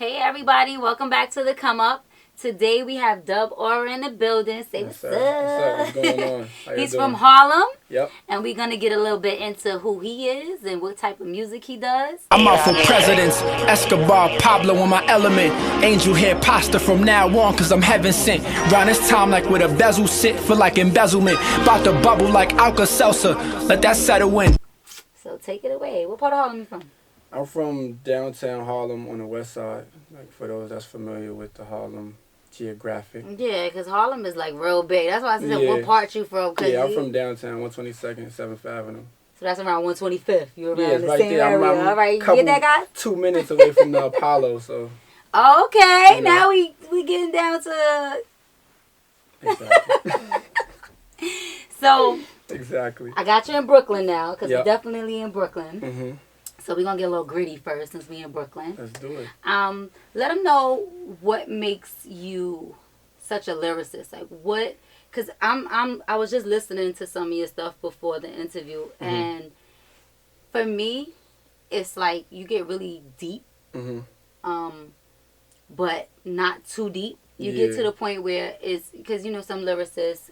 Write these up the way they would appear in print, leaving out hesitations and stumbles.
Hey everybody, welcome back to the Come Up. Today we have Dub Aura in the building. Say what's up. What's up? What's going on? He's from Harlem. Yep. And we're going to get a little bit into who he is and what type of music he does. I'm out for presidents, Escobar, Pablo on my element. Angel hair pasta from now on, cause I'm heaven sent. Round this time like with a bezel sit, feel like embezzlement. About to bubble like Alka-Seltzer, let that settle in. So take it away. What part of Harlem you from? I'm from downtown Harlem on the west side. Like for those that's familiar with the Harlem geographic. Yeah, because Harlem is like real big. That's why I said what part you from. Yeah, I'm from downtown, 122nd, 7th Avenue. So that's around 125th. You're around it's the right same there. area. All right, you get that, guys? 2 minutes away from the Apollo, so. Okay, now we getting down to... Exactly. So... Exactly. I got you in Brooklyn now, because Yep. we're definitely in Brooklyn. Mm-hmm. So we're going to get a little gritty first, since we in Brooklyn. Let's do it. Let them know what makes you such a lyricist. Like what... Because I was just listening to some of your stuff before the interview, and for me, it's like you get really deep, but not too deep. You get to the point where it's... Because, some lyricists,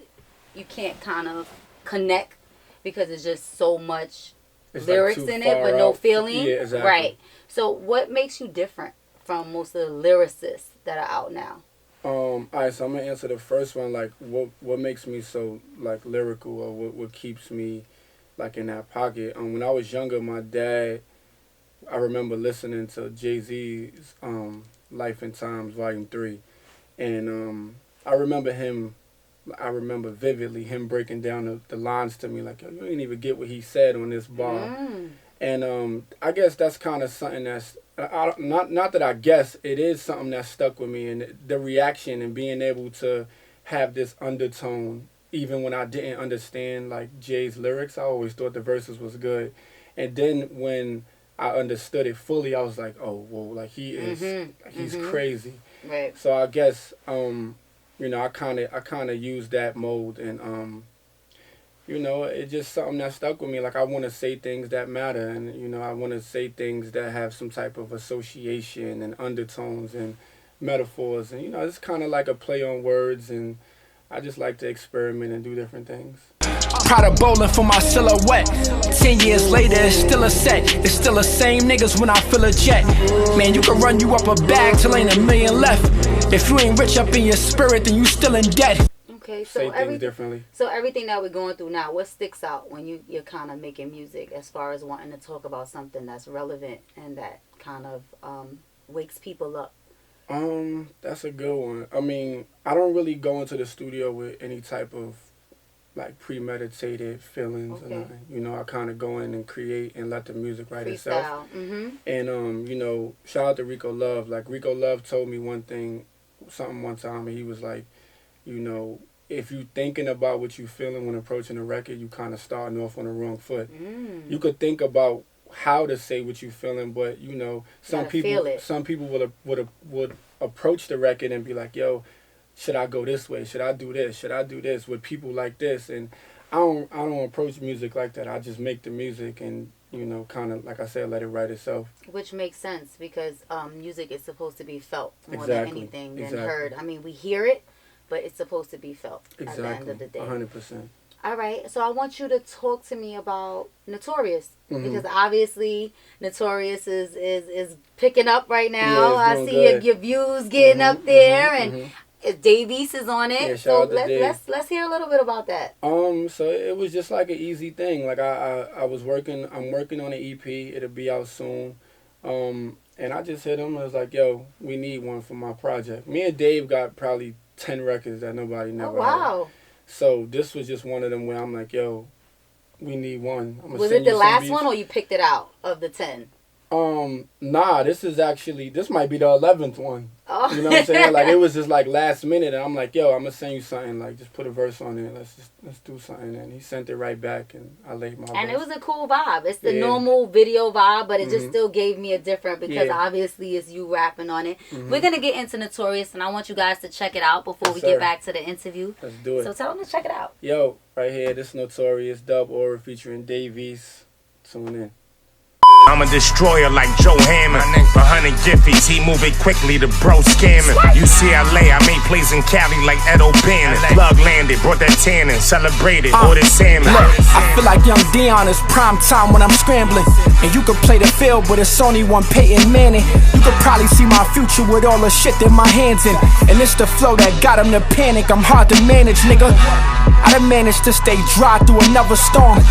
you can't kind of connect because it's just so much... It's lyrics like in it, but no feeling. Yeah, exactly. Right. So what makes you different from most of the lyricists that are out now? All right, so I'm gonna answer the first one. Like, what makes me so like lyrical, or what keeps me like in that pocket? When I was younger, my dad, I remember listening to Jay-Z's Life and Times Volume 3, and I remember vividly him breaking down the lines to me, like, yo, you didn't even get what he said on this bar. And I guess that's kind of something that's, not that I guess, it is something that stuck with me, and the reaction and being able to have this undertone, even when I didn't understand, like, Jay's lyrics, I always thought the verses was good. And then when I understood it fully, I was like, oh, whoa, like, he's crazy. Right. So I guess, I kind of use that mode, and it's just something that stuck with me. Like, I want to say things that matter, and I want to say things that have some type of association and undertones and metaphors, and it's kind of like a play on words, and I just like to experiment and do different things. Proud of bowling for my silhouette. 10 years later, it's still a set. It's still the same niggas when I fill a jet. Man, you can run you up a bag till ain't a million left. If you ain't rich up in your spirit, then you still in debt. Okay, Say things differently. So everything that we're going through now, what sticks out when you're kind of making music as far as wanting to talk about something that's relevant and that kind of wakes people up? That's a good one. I mean, I don't really go into the studio with any type of like premeditated feelings. Okay. And I kind of go in and create and let the music write itself. Mm-hmm. And shout out to Rico Love. Like, Rico Love told me one time, and he was like, if you thinking about what you feeling when approaching a record, you kind of starting off on the wrong foot. You could think about how to say what you feeling, but some people would approach the record and be like, yo, should I go this way? Should I do this? Should I do this with people like this? And I don't approach music like that. I just make the music and kind of, like I said, let it write itself. Which makes sense because music is supposed to be felt more than anything than heard. I mean, we hear it, but it's supposed to be felt at the end of the day. 100%. All right, so I want you to talk to me about Notorious, because obviously Notorious is picking up right now. Yeah, I see your views getting up there, and Davies is on it. Yeah, so let's hear a little bit about that. So it was just like an easy thing. Like I'm working on an EP. It'll be out soon. And I just hit him. I was like, yo, we need one for my project. Me and Dave got probably 10 records that nobody never had. So this was just one of them where I'm like, yo, we need one. Was it the last one or you picked it out of the 10? Nah, this might be the 11th one. Oh. You know what I'm saying? Like, it was just like last minute, and I'm like, yo, I'm gonna send you something, like, just put a verse on it, let's do something. And he sent it right back, and I laid my And verse. it was a cool vibe. It's the normal video vibe, but it just still gave me a different, because Yeah. obviously it's you rapping on it. We're gonna get into Notorious, and I want you guys to check it out before we get back to the interview. Let's do it. So tell them to check it out. Yo, right here, this Notorious, Dub Aura featuring Davies. Tune in. I'm a destroyer like Joe Hammond. For 100 Giffies, he move it quickly, the bro scamming. UCLA, I made plays in Cali like Ed O'Bannon. Plug landed, brought that tannin, celebrated, ordered salmon. Look, I feel like young Dion is prime time when I'm scrambling. And you could play the field, but it's only one Peyton Manning. You could probably see my future with all the shit that my hands in. And it's the flow that got him to panic. I'm hard to manage, nigga. I done managed to stay dry through another storm.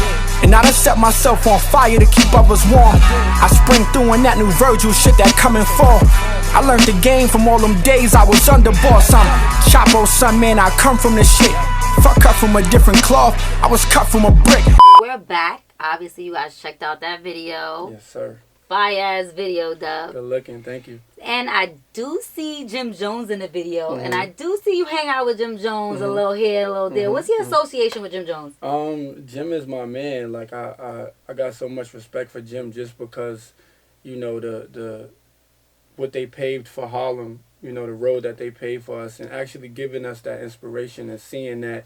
And I done set myself on fire to keep others warm. I spring through in that new Virgil shit that coming fall. I learned the game from all them days I was under boss. I'm Chapo son, man, I come from the shit. Fuck cut from a different cloth, I was cut from a brick. We're back. Obviously, you guys checked out that video. Yes, sir. Fire-ass video, Dub. Good looking, thank you. And I do see Jim Jones in the video. And I do see you hang out with Jim Jones a little here, a little there. What's your association with Jim Jones? Jim is my man. Like, I got so much respect for Jim just because, you know, the what they paved for Harlem, you know, the road that they paved for us, and actually giving us that inspiration and seeing that,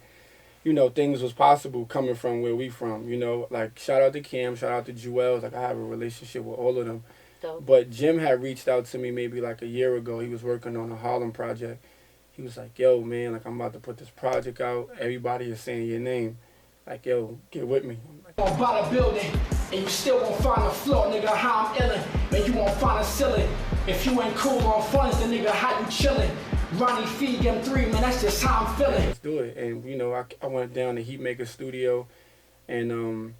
you know, things was possible coming from where we from, you know. Like, shout out to Cam, shout out to Jewels. Like, I have a relationship with all of them. Dope. But Jim had reached out to me maybe like a year ago. He was working on a Harlem project. He was like, yo, man, like, I'm about to put this project out. Everybody is saying your name. Like, yo, get with me. Won't buy the building, and you still won't find the floor, nigga, how I'm illin'. Man, you won't find a ceiling. If you ain't cool on funds, then nigga, how you chillin'? Ronnie Feed, M3, man, that's just how I'm feeling. Let's do it. And, you know, I went down to Heatmaker Studio, and,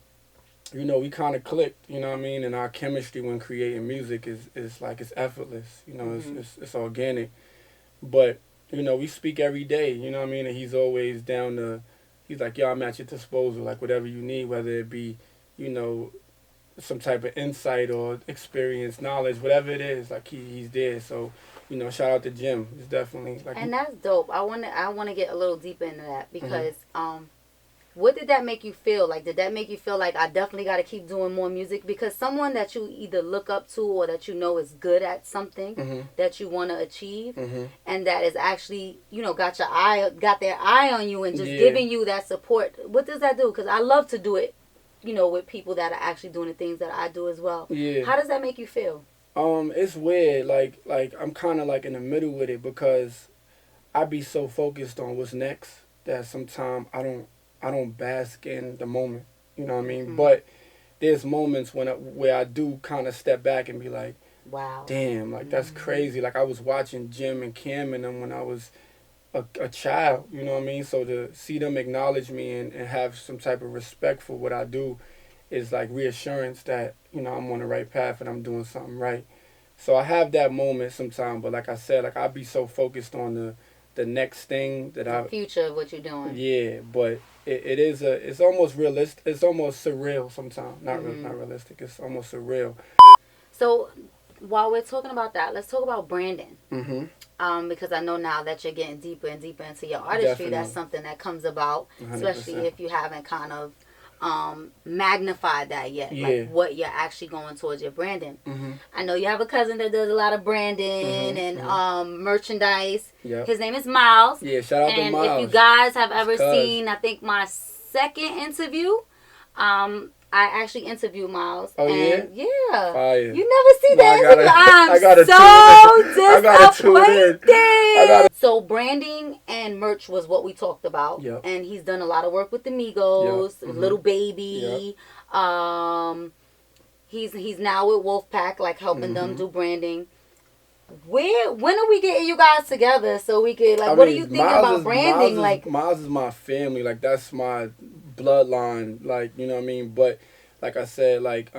you know, we kind of clicked, you know what I mean? And our chemistry when creating music is like, it's effortless, you know, it's organic. But, you know, we speak every day, you know what I mean? And he's always down to, he's like, yo, I'm at your disposal, like, whatever you need, whether it be, you know, some type of insight or experience, knowledge, whatever it is, like, he's there. So, you know, shout out to Jim. It's definitely like. And that's dope. I wanna get a little deeper into that because what did that make you feel? Like, did that make you feel like I definitely got to keep doing more music? Because someone that you either look up to or that you know is good at something that you want to achieve, and that is actually, you know, got their eye on you and just giving you that support. What does that do? Because I love to do it, you know, with people that are actually doing the things that I do as well. Yeah. How does that make you feel? It's weird. Like I'm kind of like in the middle with it because I be so focused on what's next that sometimes I don't bask in the moment. You know what I mean? But there's moments where I do kind of step back and be like, wow, damn, like that's crazy. Like I was watching Jim and Cam and them when I was a child. You know what I mean? So to see them acknowledge me and have some type of respect for what I do is like reassurance that, you know, I'm on the right path and I'm doing something right. So I have that moment sometimes, but like I said, like I be so focused on the next thing that the future of what you're doing. Yeah, but it's almost realistic. It's almost surreal sometimes. Not realistic. It's almost surreal. So while we're talking about that, let's talk about branding. Because I know now that you're getting deeper and deeper into your artistry, Definitely. that's something that comes about, 100%. especially if you haven't kind of magnified that yet, like what you're actually going towards your branding. I know you have a cousin that does a lot of branding and merchandise. Yep. His name is Miles. Yeah, shout out to Miles. And if you guys have ever seen, I think my second interview, I actually interviewed Miles. Oh, and yeah? Fire. You never see that interview. I'm so disappointed. So branding and merch was what we talked about. Yep. And he's done a lot of work with the Migos, Little Baby. Yep. He's now with Wolfpack, like helping them do branding. When are we getting you guys together so we could, like, what do you think about branding? Miles is my family. Like, that's my bloodline. Like, you know what I mean? But like I said, like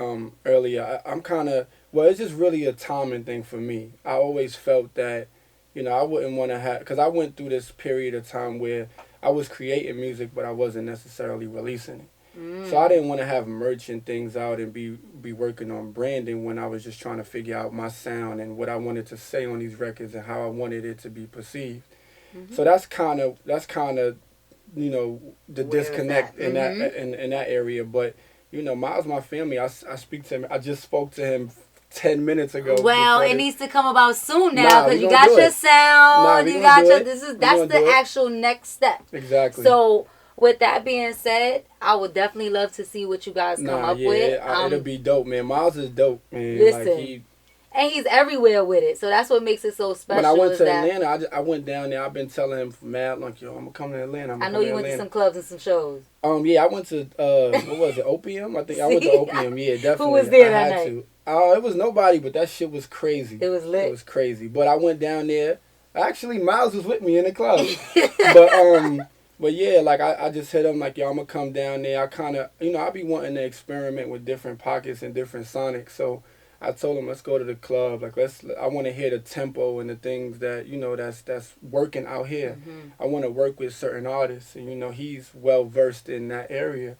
earlier, I'm kind of, well, it's just really a timing thing for me. I always felt that, you know, I wouldn't want to have, because I went through this period of time where I was creating music, but I wasn't necessarily releasing it. So I didn't want to have merch and things out and be working on branding when I was just trying to figure out my sound and what I wanted to say on these records and how I wanted it to be perceived. So that's kind of you know, the disconnect in that area. But you know, Miles, my family. I speak to him. I just spoke to him 10 minutes ago. Well, it needs to come about soon now because you got your sound. You got your. That's the actual next step. Exactly. So with that being said, I would definitely love to see what you guys come Nah, up yeah, with. it'll be dope, man. Miles is dope, man. Like Listen, and he's everywhere with it, so that's what makes it so when I special. went Is to that Atlanta, I went down there. I've been telling him for mad, like, yo, I'm gonna come to Atlanta. I'm I gonna know come you to went to Atlanta. some clubs and some shows. Yeah, I went to what was it, Opium? I think I went to See? Opium. Yeah, definitely. Who was there I that had night? to. It was nobody, but that shit was crazy. It was lit. It was crazy. But I went down there. Actually, Miles was with me in the club. But yeah, like I just hit him like, yo, I'm gonna come down there. I kind of, I be wanting to experiment with different pockets and different sonics. So I told him, let's go to the club. Like I want to hear the tempo and the things that that's working out here. Mm-hmm. I want to work with certain artists, and he's well versed in that area.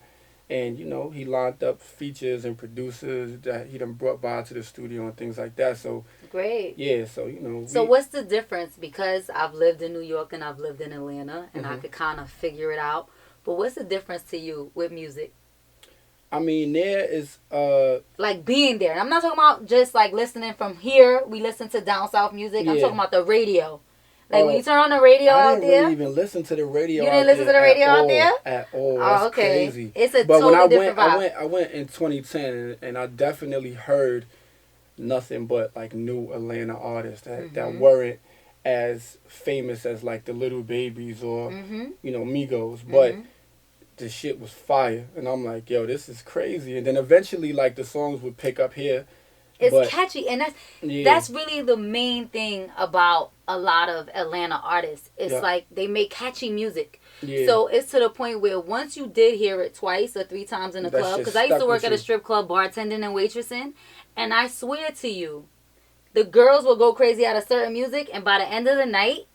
And he lined up features and producers that he done brought by to the studio and things like that. So Great. yeah, so So what's the difference? Because I've lived in New York and I've lived in Atlanta, and I Mhm. could kind of figure it out. But what's the difference to you with music? I mean, there is Like being there. And I'm not talking about just like listening from here. We listen to down south music. I'm Yeah. talking about the radio. Like when Oh, you turn on the radio I out didn't there. really even listen to the radio. You didn't listen to the radio out there? At all. Oh, That's okay. crazy. It's a But when totally different vibe. I went in 2010, and I definitely heard nothing but like new Atlanta artists that Mhm. weren't as famous as like the Little Babies or Mm-hmm. Migos, but Mhm. the shit was fire, and I'm like, yo, this is crazy. And then eventually, like the songs would pick up here. It's But catchy, and yeah, that's really the main thing about a lot of Atlanta artists. It's Yeah. like they make catchy music. yeah. So it's to the point where once you did hear it twice or three times in a That club, shit because I used to stuck work with at a you. strip club bartending and waitressing, and I swear to you, the girls will go crazy out of certain music, and by the end of the night,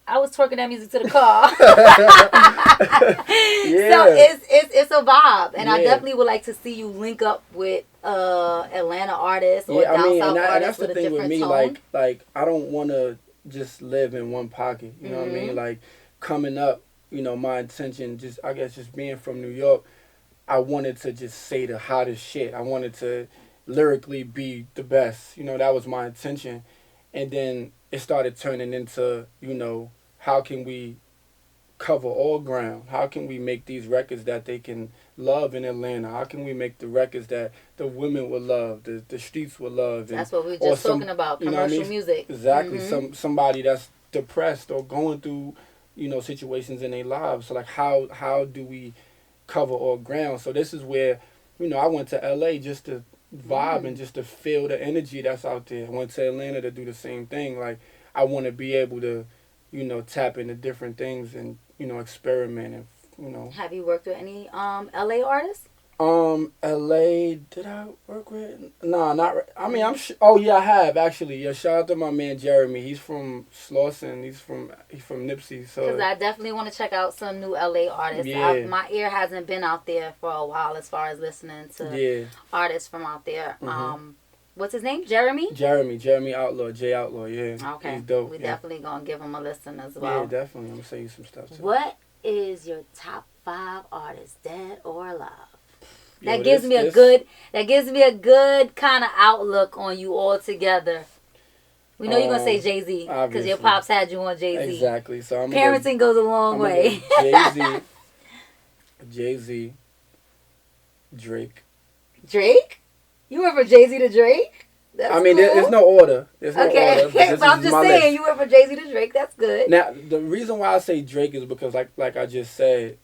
I was twerking that music to the car. Yeah. So it's a vibe, and I Yeah. definitely would like to see you link up with Atlanta artists or Yeah, I down mean, south and artists that's the with a thing with different me. tone. Like I don't want to just live in one pocket. You know what I mean? Mhm. Like coming up, my intention, just I guess, just being from New York, I wanted to just say the hottest shit. I wanted to lyrically be the best. That was my intention, and then it started turning into, how can we cover all ground? How can we make these records that they can love in Atlanta? How can we make the records that the women will love, the streets will love? And, That's what we were or just some- talking about, you know what I commercial mean? music. Exactly. Mhm. Somebody that's depressed or going through, situations in their lives. So like how do we cover all ground? So this is where, I went to LA just to vibe and just to feel the energy that's out there. I went to Atlanta to do the same thing. Like I want to be able to, tap into different things and, experiment and, Have you worked with any LA artists? LA, did I work with? Nah, not. I mean, oh yeah, I have actually. Yeah, shout out to my man Jeremy. He's from Slauson. He's from Nipsey. So Because I definitely want to check out some new LA artists. Yeah. My ear hasn't been out there for a while as far as listening to yeah, artists from out there. Mhm. What's his name? Jeremy? Jeremy Outlaw, J Outlaw. Yeah, Okay. he's dope. We yeah. definitely going to give him a listen as Yeah, well. definitely. I'm gonna say you some stuff too. What is your top 5 artists, dead or alive? Yo, That gives me a good kind of outlook on you all together. We know you're gonna say Jay-Z because your obviously. pops had you on Jay-Z. Exactly. So I'm Parenting goes a long way. Jay-Z, Drake. Drake? You went from Jay-Z to Drake? That's I mean, cool. there's no order. There's no Okay, order. This but I'm is just my saying list. you went from Jay-Z to Drake. That's good. Now, the reason why I say Drake is because, like I just said,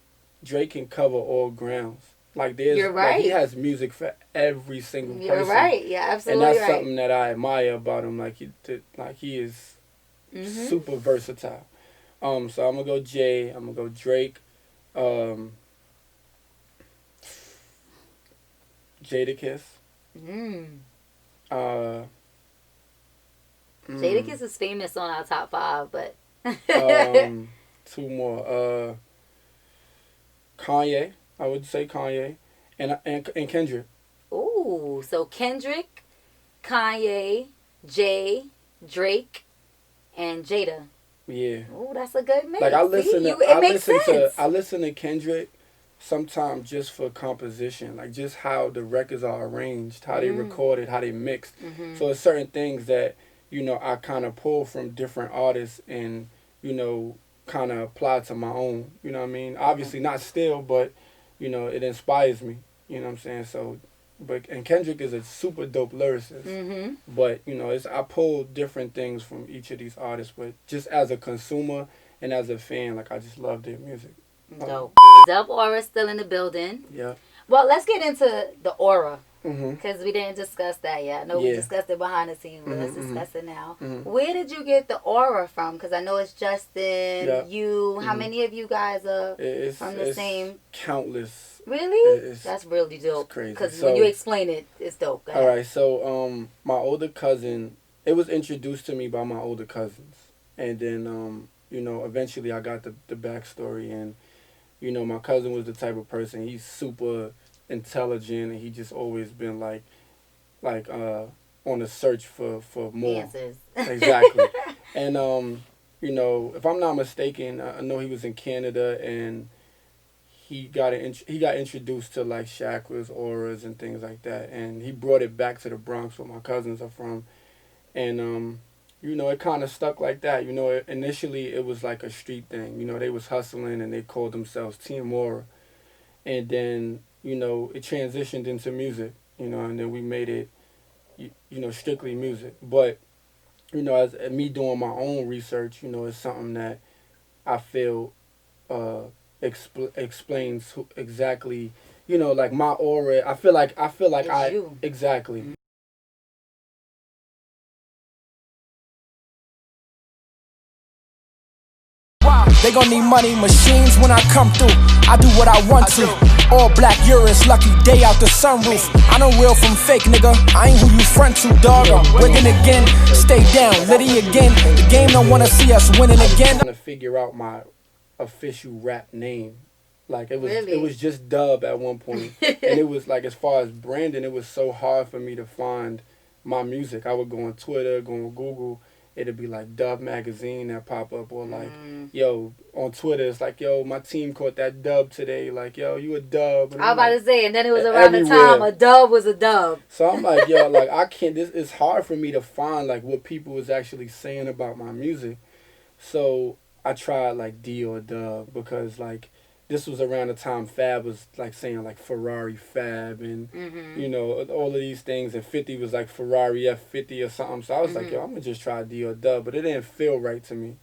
Drake can cover all grounds. Like You're right. Like, he has music for every single person. You're right. Yeah, And absolutely that's right. something that I admire about him. Like he is Mhm. super versatile. So I'm gonna go Jay. I'm gonna go Drake. Jadakiss. Mm. Uh, Jadakiss is famous on our top 5, but two more. Kanye. I would say Kanye, and Kendrick. ooh, so Kendrick, Kanye, Jay, Drake, and Jada. Yeah. Ooh, that's a good mix. Like I See, listen to it makes sense. I listen to Kendrick sometimes just for composition, like just how the records are arranged, how they recorded, how they mixed. Mhm. So there's certain things that I kind of pull from different artists and kind of apply to my own. You know what I mean? Obviously not still, but you know, it inspires me. You know what I'm saying? So, and Kendrick is a super dope lyricist. Mm-hmm. But you know, I pull different things from each of these artists. But just as a consumer and as a fan, like I just love their music. Dope. Dub Aura still in the building. Yeah. Well, let's get into the aura. Mhm. Because we didn't discuss that yet. I know we Yeah. discussed it behind the scenes, but let's Mhm, discuss it now. Mhm. Where did you get the aura from? Because I know it's Justin, Yeah. you. How Mhm. many of you guys are It's from the same? countless. Really? That's really dope. It's crazy. Because So, when you explain it, it's dope. Go all ahead. right. So my older cousin, it was introduced to me by my older cousins, and then you know, eventually I got the backstory, and you know, my cousin was the type of person, he's super intelligent, and he just always been like on a search for more. Answers. Exactly. And you know, if I'm not mistaken, I know he was in Canada, and he got introduced to like chakras, auras, and things like that, and he brought it back to the Bronx, where my cousins are from, and you know, it kind of stuck like that. You know, initially it was like a street thing. You know, they was hustling and they called themselves Team Aura, and then you know it transitioned into music. You know, and then we made it, you know, strictly music. But you know, as me doing my own research, you know, it's something that I feel explains exactly, you know, like my aura. I feel like It's you. exactly. They gon' need money machines when I come through. I do what I want to. All black Urus, lucky day out the sunroof. I know real from fake, nigga. I ain't who you front to, dog. I'm wiggin' again. Stay down, Liddy again. The game don't wanna see us winning again. Trying to figure out my official rap name. Like it Really? was just Dub at one point, and it was like, as far as branding, it was so hard for me to find my music. I would go on Twitter, go on Google. It'd be like Dub Magazine that pop up, or like, yo, on Twitter, it's like, yo, my team caught that dub today. Like, yo, you a dub. And I was about like, to say, and then it was around the everywhere. time a dub was a dub. So I'm like, yo, like I can't. This it's hard for me to find like what people was actually saying about my music. So I tried like D or Dub, because like this was around the time Fab was like saying like Ferrari Fab, and you know, all of these things, and 50 was like Ferrari F50 or something. So I was like, yo, I'm gonna just try D or Dub, but it didn't feel right to me.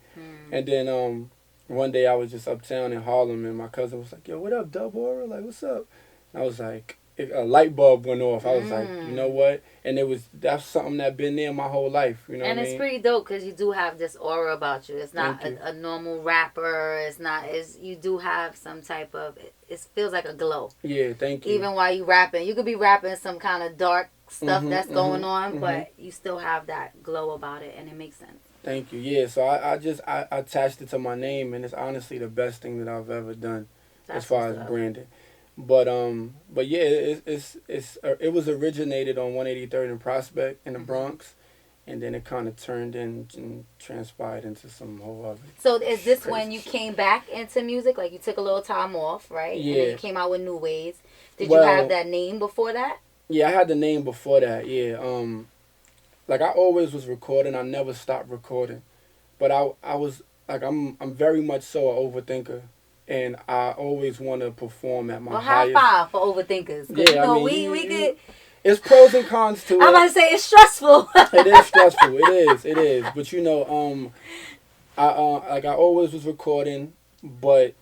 And then one day I was just uptown in Harlem, and my cousin was like, yo, what up, Dub Aura? Like, what's up? And I was like, a light bulb went off. I was like, you know what? And that's something that been there my whole life. You know And what I it's mean? pretty dope because you do have this aura about you. It's not Thank you. a normal rapper. It's not. You do have some type of. It feels like a glow. Yeah, thank you. Even while you rapping, you could be rapping some kind of dark stuff that's going on, but you still have that glow about it, and it makes sense. Thank you. Yeah, so I attached it to my name, and it's honestly the best thing that I've ever done as far as branding. But yeah, it was originated on 183rd and Prospect in the Bronx, and then it kind of turned in and transpired into some whole other. So is this when you came back into music? Like you took a little time off, right? Yeah. And then you came out with New Ways. Did you have that name before that? Yeah, I had the name before that. Yeah. Like I always was recording. I never stopped recording, but I was like I'm very much so an overthinker, and I always want to perform at my highest. High five for overthinkers. Yeah, you know, I mean, we could. It's pros and cons to it. I'm about to say it's stressful. It is stressful. It is. But you know, I always was recording, but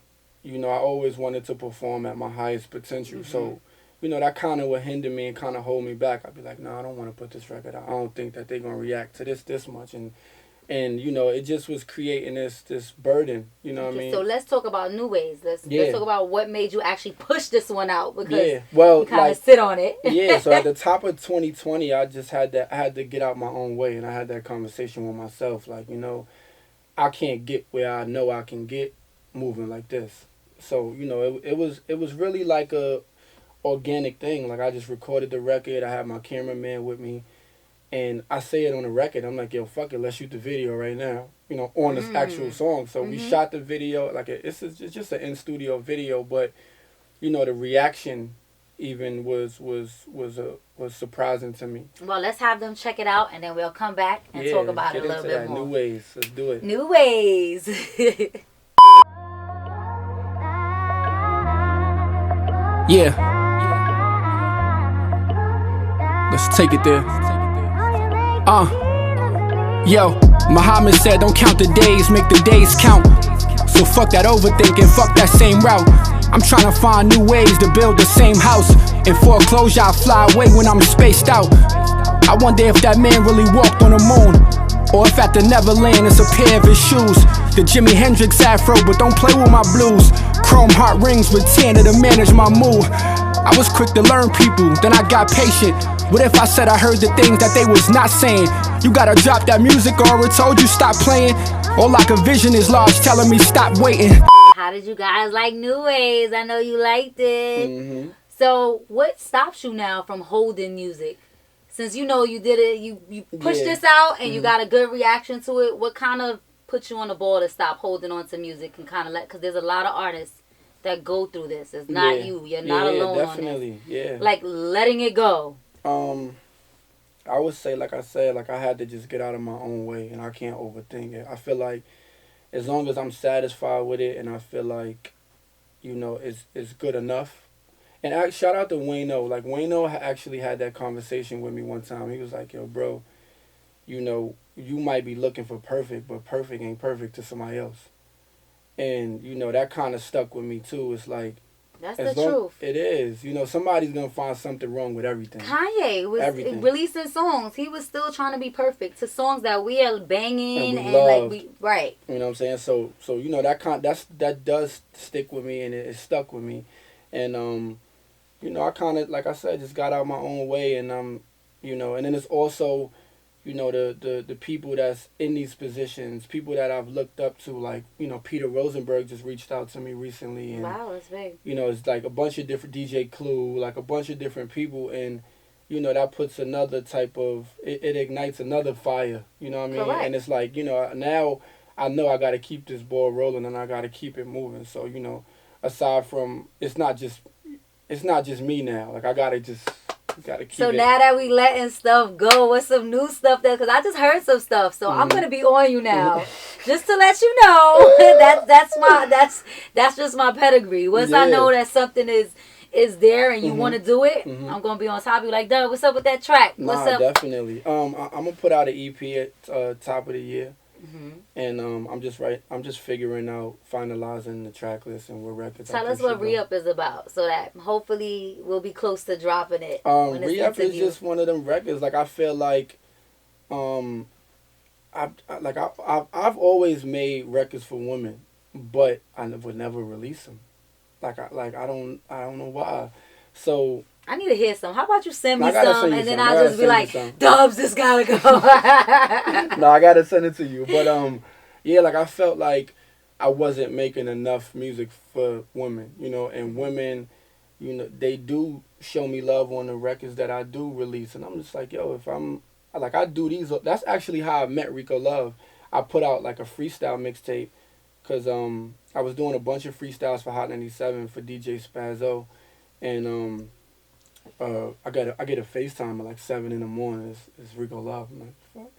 you know, I always wanted to perform at my highest potential. So, you know, that kind of would hinder me and kind of hold me back. I'd be like, no, I don't want to put this record out. I don't think that they're gonna react to this much, and you know, it just was creating this burden. You know what I mean? So let's talk about New Ways. Let's talk about what made you actually push this one out, because you kind of sit on it. Yeah, so at the top of 2020, I just had to get out my own way, and I had that conversation with myself, like, you know, I can't get where I know I can get moving like this. So, you know, it was really like a organic thing. Like I just recorded the record. I had my cameraman with me, and I say it on the record. I'm like, yo, fuck it, let's shoot the video right now. You know, on this actual song. So we shot the video. Like it's just an in studio video, but you know, the reaction even was surprising to me. Well, let's have them check it out, and then we'll come back and talk about it a little bit more. New Ways. Let's do it. New Ways. Yeah, let's take it there. Yo, Muhammad said don't count the days, make the days count. So fuck that overthinking, fuck that same route. I'm trying to find new ways to build the same house. In foreclosure I fly away when I'm spaced out. I wonder if that man really walked on the moon, or if at the Neverland it's a pair of his shoes. The Jimi Hendrix afro, but don't play with my blues. Chrome heart rings with Tana to manage my mood. I was quick to learn people, then I got patient. What if I said I heard the things that they was not saying? You gotta drop that music or it told you stop playing. Or like a vision is large telling me stop waiting. How did you guys like New Ways? I know you liked it. Mm-hmm. So what stops you now from holding music? Since you know you did it, you pushed this out and you got a good reaction to it. What kind of put you on the ball to stop holding on to music and kind of because there's a lot of artists that go through this. It's not you. You're not alone definitely. on this. Yeah. Like letting it go. I would say, like I said, like I had to just get out of my own way, and I can't overthink it. I feel like as long as I'm satisfied with it, and I feel like, you know, it's good enough. And shout out to Wayno. Like Wayno actually had that conversation with me one time. He was like, "Yo, bro, you know, you might be looking for perfect, but perfect ain't perfect to somebody else." And you know that kind of stuck with me too. It's like that's the truth. It is. You know, somebody's gonna find something wrong with everything. Kanye was releasing songs. He was still trying to be perfect to songs that we are banging and like we right. You know what I'm saying? So you know that does stick with me, and it stuck with me, and you know I kind of, like I said, just got out my own way, and you know, and then it's also, you know, the people that's in these positions, people that I've looked up to, like, you know, Peter Rosenberg just reached out to me recently. And, wow, that's big. You know, it's like a bunch of different, DJ Clue, like a bunch of different people. And, you know, that puts another type of, it ignites another fire, you know what I mean? Correct. And it's like, you know, now I know I got to keep this ball rolling and I got to keep it moving. So, you know, aside from, it's not just me now. Like, I got to just... So now that we letting stuff go, what's some new stuff there? Because I just heard some stuff, so I'm gonna be on you now, just to let you know that's just my pedigree. Once I know that something is there and you want to do it, I'm gonna be on top of you. Like, Doug, what's up with that track? What's up? Definitely. I'm gonna put out an EP at top of the year. And I'm just figuring out, finalizing the track list and what records. Tell us what Re-Up is about, so that hopefully we'll be close to dropping it. Re-Up is just one of them records. Like I feel like, I've always made records for women, but I would never release them. I don't know why. So. I need to hear some. How about you send me some, and then I'll just be like, Dubs, this gotta go. No, I gotta send it to you. But yeah, like I felt like I wasn't making enough music for women, you know, and women, you know, they do show me love on the records that I do release, and I'm just like, yo, if I'm like, I do these. That's actually how I met Rico Love. I put out like a freestyle mixtape, cause I was doing a bunch of freestyles for Hot 97 for DJ Spazzo, and I get a FaceTime at like 7 in the morning. It's Rico Love. I'm like, fuck.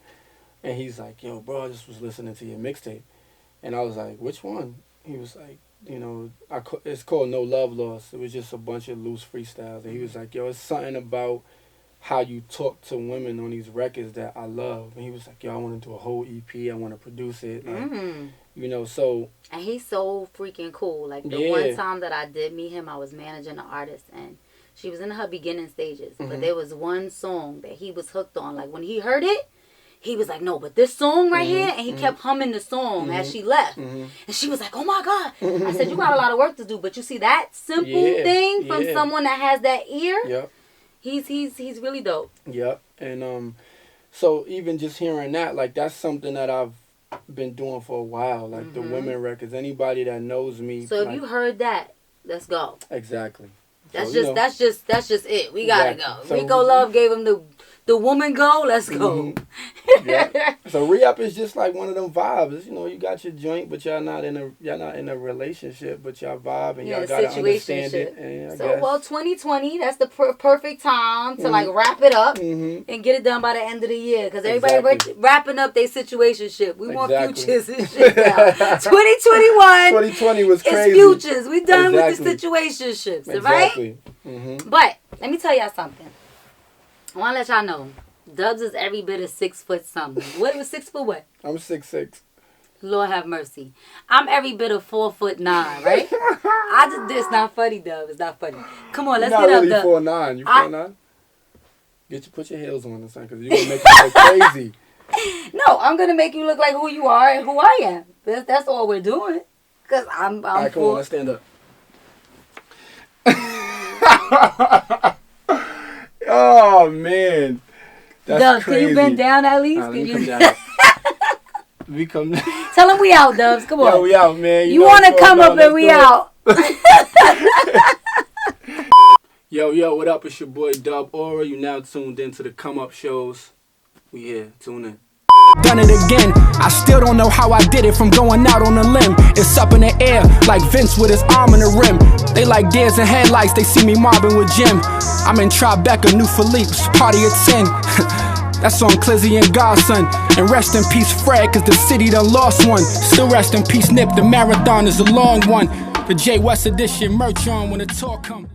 And he's like, yo, bro, I just was listening to your mixtape. And I was like, which one? He was like, you know, it's called No Love Lost. It was just a bunch of loose freestyles. And he was like, yo, it's something about how you talk to women on these records that I love. And he was like, yo, I want to do a whole EP. I want to produce it. Like, you know, so. And he's so freaking cool. Like, the one time that I did meet him, I was managing an artist, and she was in her beginning stages, but there was one song that he was hooked on. Like, when he heard it, he was like, no, but this song right here, and he kept humming the song as she left. And she was like, oh my God. I said, you got a lot of work to do, but you see that simple thing from someone that has that ear? Yep. He's really dope. Yep. And so even just hearing that, like, that's something that I've been doing for a while. Like, the women records, anybody that knows me. So if like, you heard that, let's go. Exactly. That's so, just it. We gotta go. So, Rico Love gave him the woman go, let's go. Yeah. So re-up is just like one of them vibes. You know, you got your joint, but y'all not in a relationship, but y'all vibe and y'all gotta understand it. And so well, 2020, that's the perfect time to like wrap it up and get it done by the end of the year, because everybody wrapping up their situationship. We want futures and shit now. 2020 was crazy. It's futures. We done with the situationships, right? But let me tell y'all something. I want to let y'all know, Dubs is every bit of 6 foot something. What was 6 foot what? I'm 6'6". Lord have mercy. I'm every bit of 4'9", right? It's not funny, Dub. It's not funny. Come on, let's get up, Dub. You're not really 4'9". You 4'9"? Put your heels on or something, because you're going to make it look crazy. No, I'm going to make you look like who you are and who I am. That's all we're doing. Because I'm all right, come on, let's stand up. Oh, man. That's Dubs, crazy. can you bend down at least? Nah, let me come down. We come down. Tell them we out, Dubs. Come on. Yeah, we out, man. You want to come up and we out. Yo, what up? It's your boy Dub Aura. You now tuned into the Come Up shows. We here. Tune in. Done it again. I still don't know how I did it from going out on a limb. It's up in the air like Vince with his arm in the rim. They like deers and headlights, they see me mobbing with Jim. I'm in Tribeca, New Philippe's, party at 10. That's on Clizzy and Godson. And rest in peace Fred, cause the city done lost one. Still rest in peace Nip, the marathon is a long one. The J West edition merch on when the tour come.